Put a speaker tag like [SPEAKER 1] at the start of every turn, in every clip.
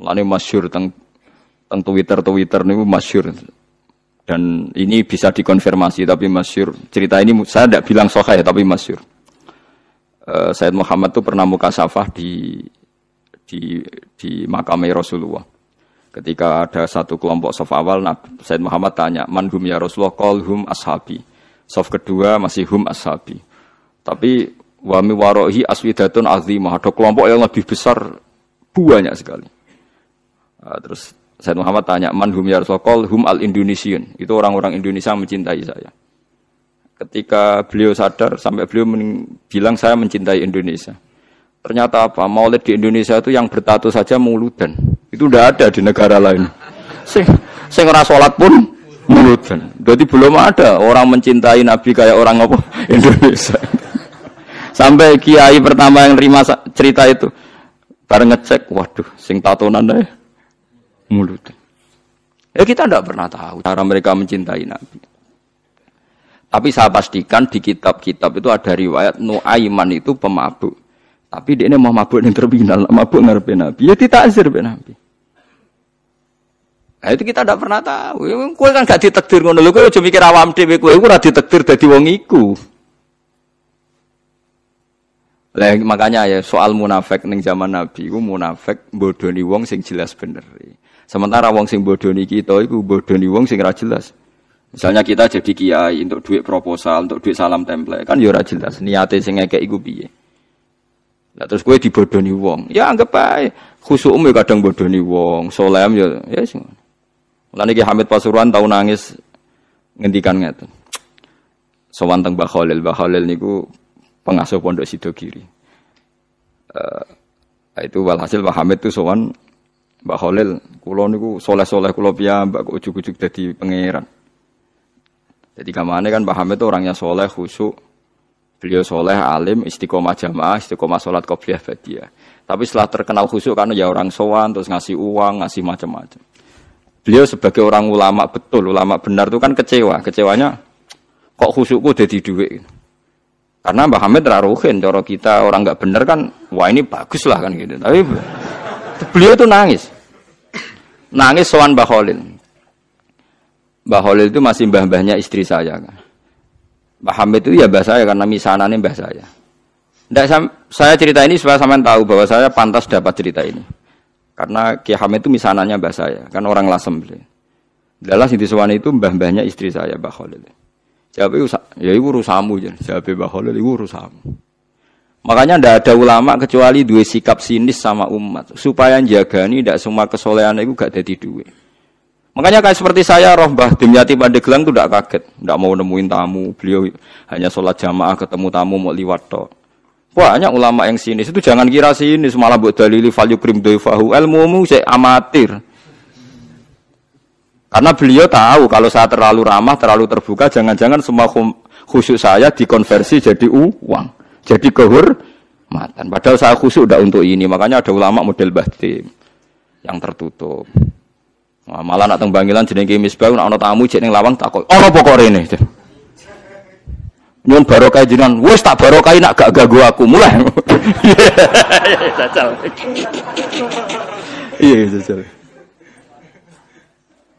[SPEAKER 1] Mulane masyhur teng Twitter niku masyhur. Dan ini bisa dikonfirmasi tapi masyhur. Cerita ini saya tidak bilang sahih tapi masyhur. Sayyid Muhammad itu pernah mukasyafah di makam Rasulullah. Ketika ada satu kelompok saf awal, Sayyid Muhammad tanya, "Man hum ya Rasulullah?" Qal hum ashabi. Saf kedua masih hum ashabi. Tapi wa mi warohi aswidatun azimah. Ada kelompok yang lebih besar banyak sekali. Terus Sayyid Muhammad tanya, "Man hum ya Rasulullah?" Qal hum al-Indonesian. Itu orang-orang Indonesia mencintai saya. Ketika beliau sadar sampai beliau bilang saya mencintai Indonesia. Ternyata apa? Maulid di Indonesia itu yang bertato saja mauludan. Itu tidak ada di negara lain. Sing ora salat pun mauludan. Jadi belum ada orang mencintai Nabi kayak orang apa? Indonesia. Sampai kiai pertama yang terima cerita itu bareng ngecek, waduh, sing tatonan deh mauludan. Ya kita tidak pernah tahu cara mereka mencintai Nabi. Tapi saya pastikan di kitab-kitab itu ada riwayat Nuaiman itu pemabuk. Tapi dia ini mau mabuk yang terminal, mabuk ngarepe Nabi. Ya ditakzir be Nabi. Nah itu kita tidak pernah tahu. Kowe kan gak ditakdir ngono lho, kowe aja mikir awam dhewe, kowe ora ditakdir dadi wong iku. Lah makanya ya soal munafik ning zaman Nabi iku munafik bodoni wong sing jelas bener. Sementara wong sing bodoni kita iku bodoni wong sing ora jelas. Misalnya kita jadi kiai untuk duit proposal, untuk duit salam template, kan ya ora jelas niate sing ngekek iku piye. Lah terus kowe dibodoni wong. Ya anggap ae khusyuk ya kadang bodoni wong, solem ya sing. Mulane Ki Hamid Pasuruan tau nangis ngendikan ngeten. Sowan teng Mbah Khalil niku pengasuh Pondok Sidogiri. Itu walhasil Pak Hamid itu sowan Mbah Khalil, kula niku soleh-soleh kula piyambak kok ujug-ujug dadi pangeran. Jadi kamane kan Pak Hamid itu orangnya soleh, khusyuk. Beliau soleh, alim, istiqomah jamaah, istiqomah sholat qobliyah ba'diyah. Tapi setelah terkenal khusyuk kan ya orang sowan, terus ngasih uang, ngasih macam-macam. Beliau sebagai orang ulama betul, ulama benar itu kan kecewa. Kecewanya kok khusyukku jadi duit. Karena Mbah Hamid raruhin, cara kita orang nggak benar kan, wah ini bagus lah kan gitu. Tapi beliau itu nangis. Nangis sowan Mbah Khalil. Mbah Khalil itu masih mbah-mbahnya istri saya kan. Mbah Hamid itu ya mbah saya karena misanane mbah saya. Ndak saya cerita ini supaya sampean tahu bahwa saya pantas dapat cerita ini. Karena Ki Hamid itu misanannya mbah saya, kan orang Lasem beliau. Dalah sing disewani itu mbah-mbahnya istri saya, Mbah Khalil. Jawabe ya iku urusanmu jan, jawabe Mbah Khalil iku urusanmu. Makanya ndak ada ulama kecuali dua sikap sinis sama umat supaya njagani ndak semua kesolehan iku gak dadi duwe. Makanya kayak seperti saya, roh Mbah Dimyati Pandeglang itu tidak kaget, tidak mau nemuin tamu, beliau hanya sholat jamaah ketemu tamu mau liwat tok. Banyak ulama yang sinis itu jangan kira sinis malah buat dalili falyukrim dhaifahu, ilmumu saya amatir. Karena beliau tahu kalau saya terlalu ramah, terlalu terbuka, jangan-jangan semua khusyuk saya dikonversi jadi uang, jadi kehormatan. Padahal saya khusyuk tidak untuk ini, makanya ada ulama model Bahtim yang tertutup. Wah, malah nak teng Bangilan jenenge Misbah nak ana tamu jek ning lawang takok. Ana pokok rene. Nyun barokah jenengan, wis tak barokah nak gak ganggu aku mulai. Jajal. Iya, jajal.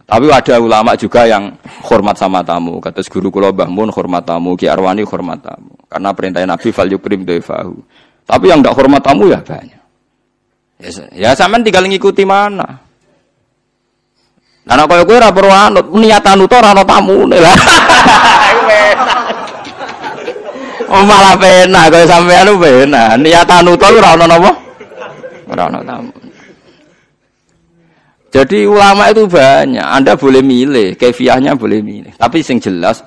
[SPEAKER 1] Tapi ada ulama juga yang hormat sama tamu. Kata guru kula Mbah Mun hormat tamu, Ki Arwani hormat tamu. Karena perintah Nabi fal yukrim dhaifahu. Tapi yang ndak hormat tamu ya banyak. Ya sampean tinggal ngikuti mana. Nah, kaya kowe ora perlu anut, niatan uta ora ana tamune lah. Oh malah penak kaya sampean lu penak. Niatan uta ora ana napa? Ora ana tamu. Jadi ulama itu banyak. Anda boleh milih, kefiahnya boleh milih. Tapi sing jelas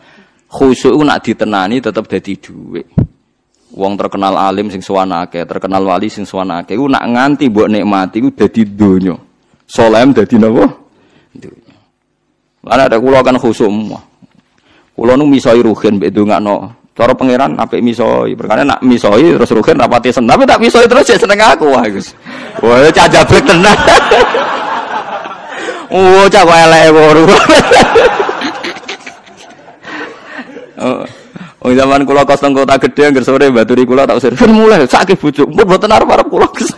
[SPEAKER 1] khusyuk nak ditenani tetap dadi dhuwit. Wong terkenal alim sing sowan akeh, terkenal wali sing sowan akeh, iku nak nganti mbok nikmati iku dadi donya. Saleh dadi napa? Ana ada kula kan khusyuk semua. Kula nu misoi ruhin mbek ndongakno. Cara pangeran apik misoi. Perkara nak misoi terus ruhin rapati seneng. Tapi tak misoi terus ya seneng aku wah Gus. Wah cah jablek tenan. Oh cah kok eleke baru. Oh zaman kula kos teng kota gedhe angger sore baturi kula tak usir. Mulai sakit bojo. Mboten arep-arep kula Gus.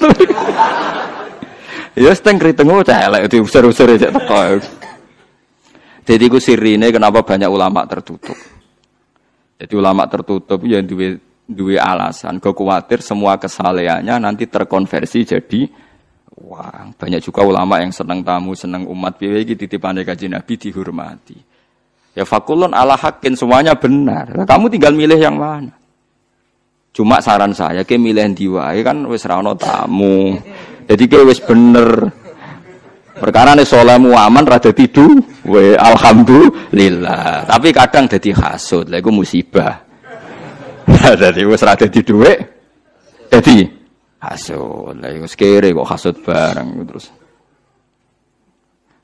[SPEAKER 1] Ya seteng keriting celek diusir-usir aja teko. Jadi ku sirine kenapa banyak ulama tertutup. Jadi ulama tertutup ya duwe alasan, kok kuwatir semua kesalehannya nanti terkonversi jadi wah, banyak juga ulama yang senang tamu, senang umat piye iki titipane Kanjeng Nabi dihormati. Ya fakulun ala hakin semuanya benar. Kamu tinggal milih yang mana. Cuma saran saya ke milih ndi wae kan wis ra ono tamu. Jadi ke wis bener. Perkara nek salehmu aman ra dadi duwe alhamdulillah. Tapi kadang dadi hasud, lha iku musibah. Dadi wis ra dadi duwe. Dadi hasud. Lah iku kere kok hasud bareng terus.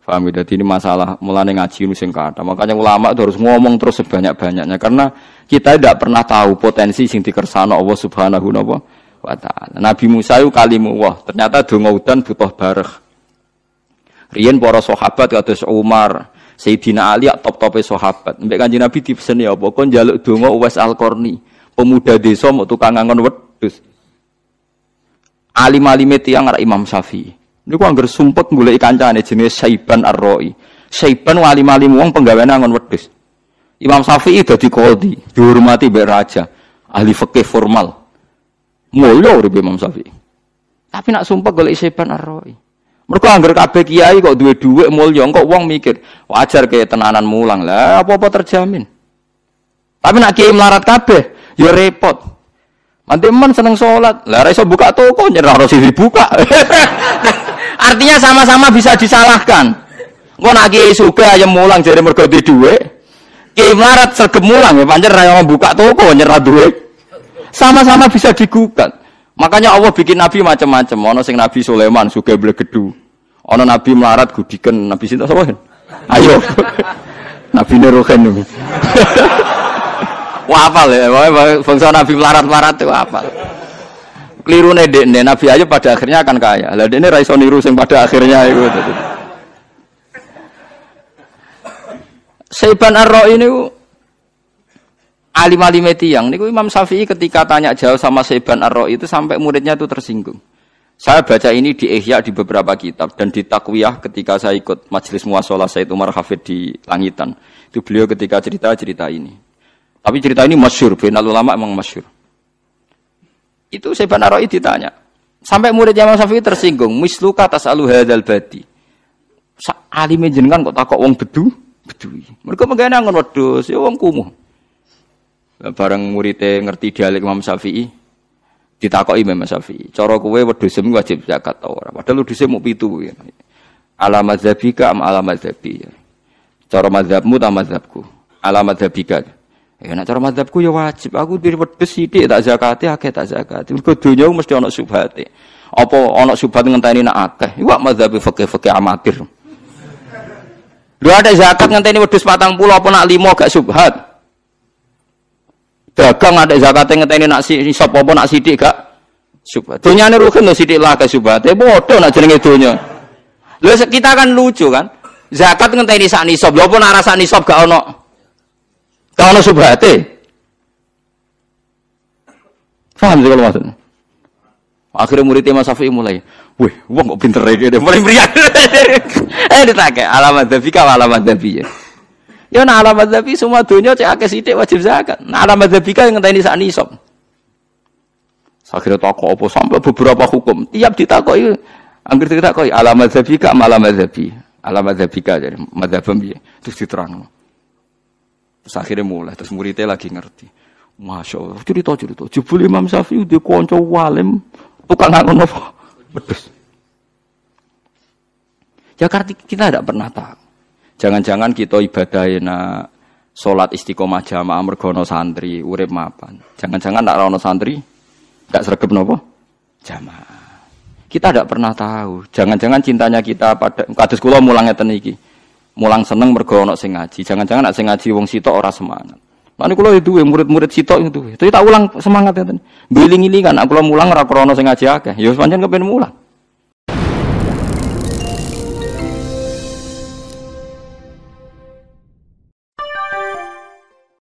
[SPEAKER 1] Paham ya, ini masalah mulane ngaji nu sing kathah. Makanya ulama itu harus ngomong terus sebanyak-banyaknya karena kita tidak pernah tahu potensi sing dikersano Allah Subhanahu wa taala. Nabi Musa itu kalimullah, ternyata donga udan butuh bareh. Riyen para sahabat kados Umar, Sayyidina Ali top-tope sahabat. Mbek Kanjeng Nabi dipeseni apa? Kon njaluk donga Uwais Al-Qarni, pemuda desa mau tukang ngangon wedhus. Alim-alime tiyang arek Imam Syafi'i. Niku anggar sumpek goleki kancane jenenge Saiban Ar-Ra'i. Saiban alim-alim wong penggaweane angon wedhus. Imam Syafi'i dadi qadhi, dihormati mbek raja, ahli fikih formal. Mulya urip Imam Syafi'i. Tapi nak sumpek goleki Saiban Ar-Ra'i. Mergo anggar kabeh kiai kok duwe dhuwit mulya, kok wong mikir, wajar kaya tenanan mulang. Lah apa-apa terjamin. Tapi nak kiai melarat kabeh, ya repot. Nanti men seneng sholat, lah ora iso buka toko nyerah harus dibuka. Artinya sama-sama bisa disalahkan. Engko nek kiai sugih ayam mulang jare mergo duwe dhuwit. Kiai melarat sregep mulang ya pancen ra buka toko nyerah dhuwit. Sama-sama bisa digugat. Makanya Allah bikin nabi macam-macam. Ono sing Nabi Sulaiman sugih blegedu. Ono nabi melarat gudiken Nabi sinten sapa? Ayo. Nabi Nuruhen niku. Wah apal ya, bangsa Nabi melarat-melarat itu apal. Keliru dekne Nabi Ayub pada akhirnya akan kaya. Lah dekne ra iso niru sing pada akhirnya iku. Saiban Ar-Ra'i niku alim-alime tiyang niku Imam Syafi'i ketika tanya jauh sama Saiban Ar-Ra'i itu sampai muridnya itu tersinggung. Saya baca ini di Ihya di beberapa kitab dan di Taqwiyah ketika saya ikut majelis muashalah Said Umar Hafid di Langitan. Itu beliau ketika cerita ini. Tapi cerita ini masyhur, bainal ulama emang masyhur. Itu Saiban Ar-Ra'i ditanya. Sampai muridnya Imam Syafi'i tersinggung, misluka tasalu hadzal badi. Alime jenengan kok takok wong bedui. Mergo mengene ngon wedhus, ya wong kumuh. Bareng muridé ngerti dialek Imam Syafi'i, ditakoki Imam Syafi'i, cara kowe wedhusmu wajib zakat ta ora? Padahal wedhuse mung 7 ya. Ala madzhabika am ala madzhabi. Cara mazhabmu ta mazhabku? Ala madzhabika. Ya nek cara mazhabku ya wajib. Aku diri wedhus sithik tak zakate akeh tak zakate. Mergo donya mesti ana subhate. Apa ana subhat ngenteni nak akeh? Iku mazhab fikih amatir. Lho ada zakat ngenteni wedhus 40 apa nak 5 gak subhat. Dagang ada zakate ngenteni nak nisab apa nak sithik gak subhat. Donyane rugen lho sithik lah gak subhate. Padha nak jenenge donya. Lho kita kan lucu kan. Zakat ngenteni sak nisab. Lho apa nak rasa nisab gak ono? Kalau subhate, paham sih kalau maksudnya. Akhirnya murid Imam Syafi'i mulai, wih, wong kok pinter dia, mulai meriah. Ditake alamat dzabika, alamat dzabi. Ya, nah alamat dzabi semua dunia cek akeh sithik wajib zakat. Nah alamat dzabika yang ngenteni sak nisab. Akhirnya takok apa sampai beberapa hukum. Tiap ditakoki, anggere ditakoki alamat dzabika, alamat dzabi. Alamat dzabika jadi madzhabem piye? Terus diterangno. Terus akhirnya mulai, terus muridnya lagi ngerti. Masya Allah, cerita. Jebul Imam Syafi'i dia konco walim, tukang ngangon apa? Bedes. Ya karena kita tidak pernah tahu. Jangan-jangan kita ibadahin sholat istiqomah jamaah mergono santri, urip mapan. Jangan-jangan nak rono santri, gak sregep nopo jamaah. Kita tidak pernah tahu. Jangan-jangan cintanya kita pada kados kula mulang ngeten iki. Mulang seneng mergo ana sing ngaji. Jangan-jangan nek sing ngaji wong sitok ora semangat. Lan kula duwe murid-murid sitok itu. Tapi tak ulang semangat ngeten. Biling-ilingan nek kula mulang ora krana sing ngaji akeh. Ya pancen kepen mulang.